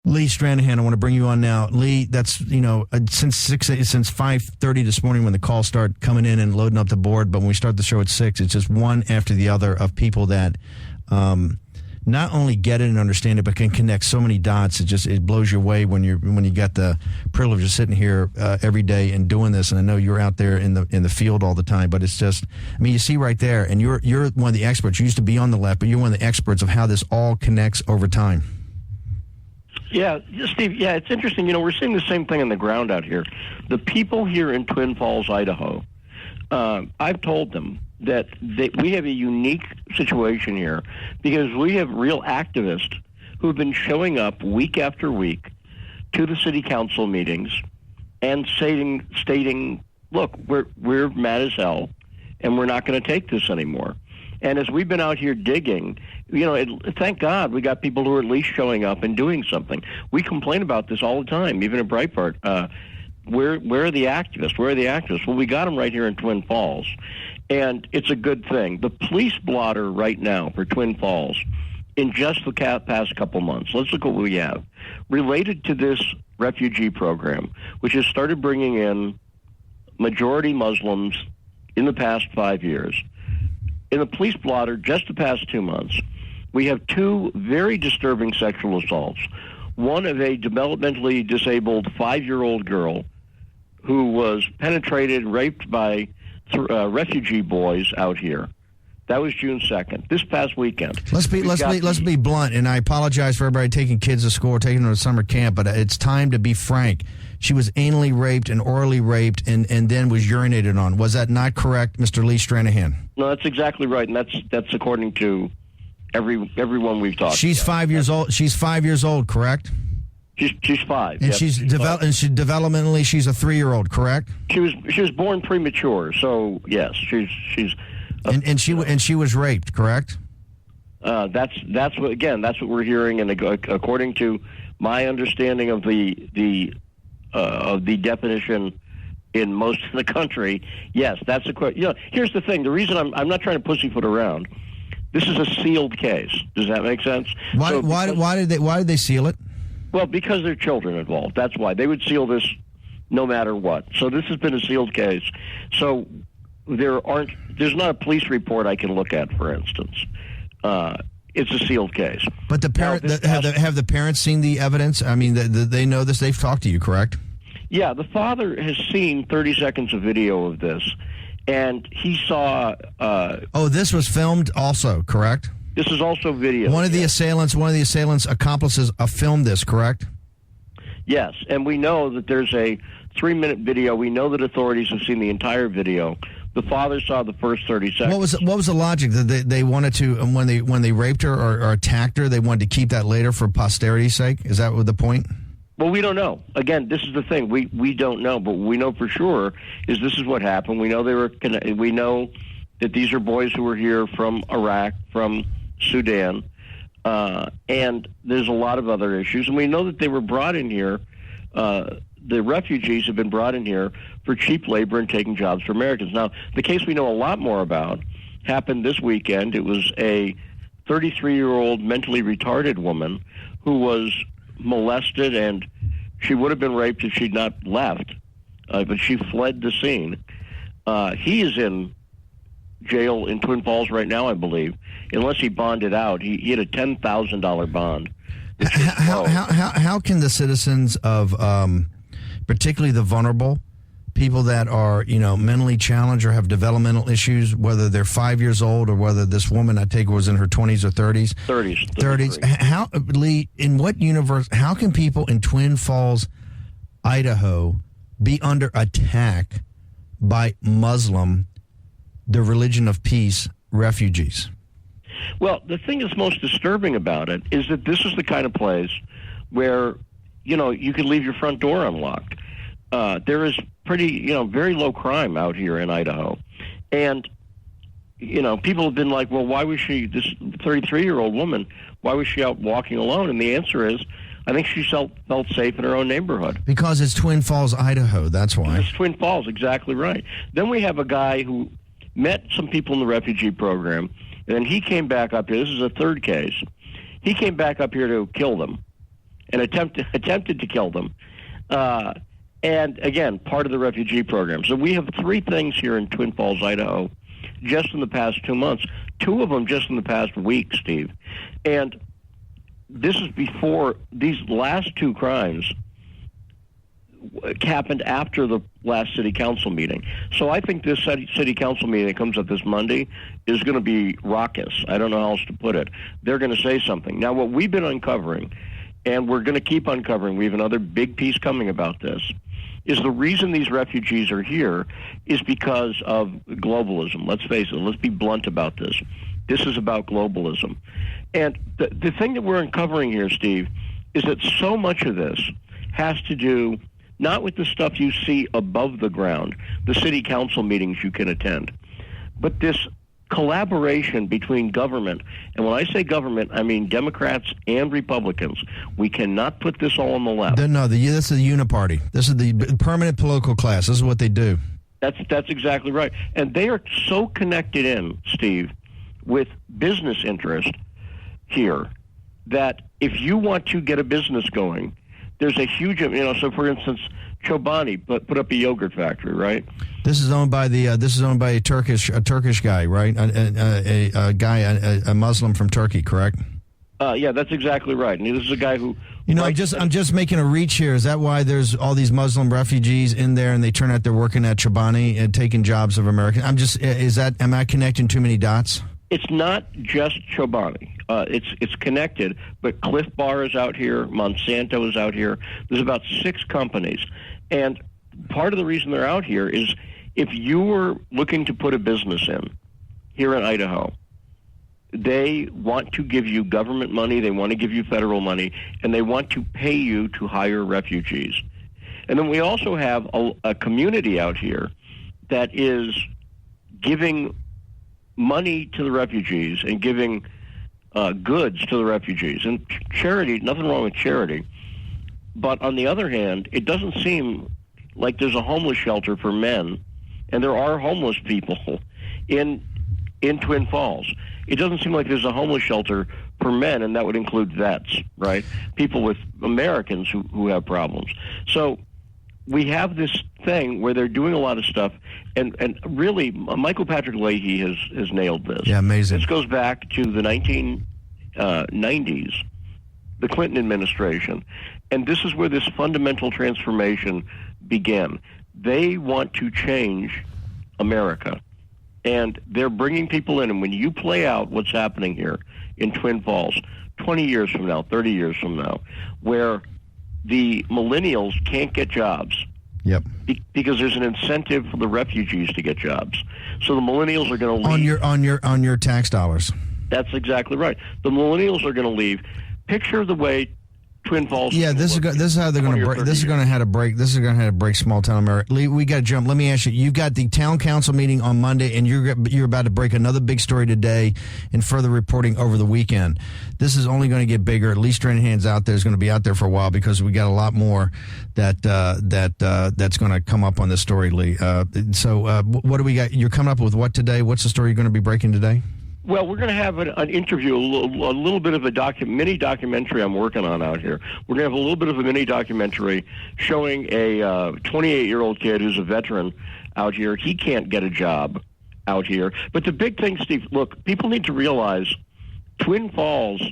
Lee Stranahan, I want to bring you on now. Lee, that's, since 5:30 this morning when the calls start coming in and loading up the board, but when we start the show at 6, it's just one after the other of people that not only get it and understand it, but can connect so many dots. It blows you away when you got the privilege of sitting here every day and doing this. And I know you're out there in the field all the time, but it's just, you see right there, and you're one of the experts. You used to be on the left, but you're one of the experts of how this all connects over time. Yeah, Steve, it's interesting. We're seeing the same thing on the ground out here. The people here in Twin Falls, Idaho, I've told them that we have a unique situation here because we have real activists who have been showing up week after week to the city council meetings and stating, look, we're mad as hell and we're not going to take this anymore. And as we've been out here digging, thank God we got people who are at least showing up and doing something. We complain about this all the time, even at Breitbart. Where are the activists? Where are the activists? Well, we got them right here in Twin Falls, and it's a good thing. The police blotter right now for Twin Falls, in just the past couple months, let's look at what we have. Related to this refugee program, which has started bringing in majority Muslims in the past 5 years, in the police blotter, just the past 2 months, we have 2 very disturbing sexual assaults. One of a developmentally disabled 5-year-old girl who was penetrated, raped by refugee boys out here. That was June 2nd, this past weekend. Let's be blunt, and I apologize for everybody taking kids to school or taking them to summer camp, but it's time to be frank. She was anally raped and orally raped and then was urinated on. Was that not correct, Mr. Lee Stranahan? No, that's exactly right, and that's according to everyone we've talked to. She's 5 years old. She's 5 years old, correct? She's 5. And yep, she's developmentally she's a 3-year-old, correct? She was born premature, so yes, she's and she was raped, correct? That's what we're hearing, and according to my understanding of the definition in most of the country, yes, that's the question. Here's the thing: the reason I'm not trying to pussyfoot around. This is a sealed case. Does that make sense? Why did they seal it? Well, because there are children involved. That's why they would seal this no matter what. So this has been a sealed case. So there's not a police report I can look at, for instance. It's a sealed case. But the parent have the parents seen the evidence? They know this. They've talked to you, correct? Yeah, the father has seen 30 seconds of video of this, and he saw. This was filmed also, correct? This is also video. One of the assailants' accomplices filmed this, correct? Yes, and we know that there's a 3-minute video. We know that authorities have seen the entire video. The father saw the first 30 seconds. What was the logic that they wanted to when they raped her or attacked her? They wanted to keep that later for posterity's sake. Is that the point? Well, we don't know. Again, this is the thing. We don't know, but what we know for sure is this is what happened. We know we know that these are boys who were here from Iraq, from Sudan, and there's a lot of other issues. And we know that they were brought in here. The refugees have been brought in here for cheap labor and taking jobs for Americans. Now, the case we know a lot more about happened this weekend. It was a 33-year-old mentally retarded woman who was molested, and she would have been raped if she'd not left, but she fled the scene. He is in jail in Twin Falls right now, I believe, unless he bonded out. He had a $10,000 bond. How can the citizens of, particularly the vulnerable, people that are mentally challenged or have developmental issues, whether they're 5 years old or whether this woman I take was in her 20s or 30s? 30s. How, Lee, in what universe? How can people in Twin Falls, Idaho, be under attack by Muslim, the religion of peace, refugees? Well, the thing that's most disturbing about it is that this is the kind of place where, you can leave your front door unlocked. There is very low crime out here in Idaho. And, people have been like, well, why was this 33-year-old woman, why was she out walking alone? And the answer is, I think she felt safe in her own neighborhood. Because it's Twin Falls, Idaho, that's why. It's Twin Falls, exactly right. Then we have a guy who met some people in the refugee program, and then he came back up here. This is a third case. He came back up here to kill them. and attempted to kill them. And again, part of the refugee program. So we have 3 things here in Twin Falls, Idaho, just in the past 2 months. 2 of them just in the past week, Steve. And this is before these last 2 crimes happened after the last city council meeting. So I think this city council meeting that comes up this Monday is going to be raucous. I don't know how else to put it. They're going to say something. Now, what we've been uncovering, and we're going to keep uncovering, we have another big piece coming about this, is the reason these refugees are here is because of globalism. Let's face it. Let's be blunt about this. This is about globalism. And the thing that we're uncovering here, Steve, is that so much of this has to do not with the stuff you see above the ground, the city council meetings you can attend, but this collaboration between government, and when I say government, I mean Democrats and Republicans. We cannot put this all on the left. No, this is the uniparty. This is the permanent political class. This is what they do. That's exactly right. And they are so connected in, Steve, with business interest here that if you want to get a business going, there's a huge, so for instance, Chobani put up a yogurt factory, right? This is owned by a Turkish guy, right? A Muslim from Turkey, correct? Yeah, that's exactly right. And this is a guy who. I'm just making a reach here. Is that why there's all these Muslim refugees in there, and they turn out they're working at Chobani and taking jobs of Americans? Am I connecting too many dots? It's not just Chobani. It's connected, but Cliff Bar is out here. Monsanto is out here. There's about 6 companies. And part of the reason they're out here is if you were looking to put a business in here in Idaho, they want to give you government money, they want to give you federal money, and they want to pay you to hire refugees. And then we also have a community out here that is giving money to the refugees and giving goods to the refugees. And charity, nothing wrong with charity. But on the other hand, it doesn't seem like there's a homeless shelter for men, and there are homeless people in Twin Falls. It doesn't seem like there's a homeless shelter for men, and that would include vets, right? People with Americans who have problems. So we have this thing where they're doing a lot of stuff, and really, Michael Patrick Leahy has nailed this. Yeah, amazing. This goes back to the 1990s, the Clinton administration, and this is where this fundamental transformation began. They want to change America, and they're bringing people in, and when you play out what's happening here in Twin Falls 20 years from now, 30 years from now, where the millennials can't get jobs. Yep. Because there's an incentive for the refugees to get jobs. So the millennials are going to leave. On your tax dollars. That's exactly right. The millennials are going to leave. Picture the way Twin Falls. Yeah, this is how they're going to break. This is going to how to break. This is going to how to break small town America. Lee, we got to jump. Let me ask you. You've got the town council meeting on Monday, and you're about to break another big story today, and further reporting over the weekend. This is only going to get bigger. Lee Stranahan's out there is going to be out there for a while because we got a lot more that's going to come up on this story, Lee. So what do we got? You're coming up with what today? What's the story you're going to be breaking today? Well, we're going to have an interview, a little bit of a mini documentary I'm working on out here. We're going to have a little bit of a mini documentary showing a 28-year-old kid who's a veteran out here. He can't get a job out here. But the big thing, Steve, look, people need to realize Twin Falls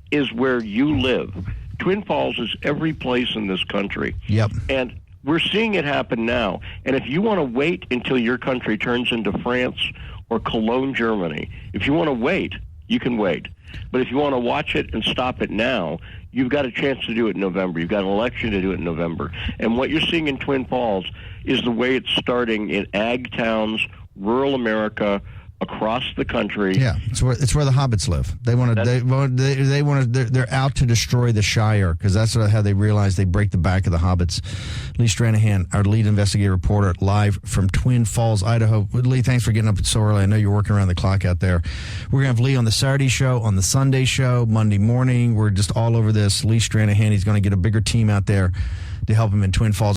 is where you live. Twin Falls is every place in this country. Yep. And we're seeing it happen now. And if you want to wait until your country turns into France or Cologne, Germany, if you want to wait, you can wait. But if you want to watch it and stop it now, you've got a chance to do it in November. You've got an election to do it in November. And what you're seeing in Twin Falls is the way it's starting in ag towns, rural America, across the country. Yeah, it's where the hobbits live. They want to. They're out to destroy the Shire because that's how they realize they break the back of the hobbits. Lee Stranahan, our lead investigative reporter, live from Twin Falls, Idaho. Lee, thanks for getting up so early. I know you're working around the clock out there. We're gonna have Lee on the Saturday show, on the Sunday show, Monday morning. We're just all over this. Lee Stranahan. He's going to get a bigger team out there to help him in Twin Falls.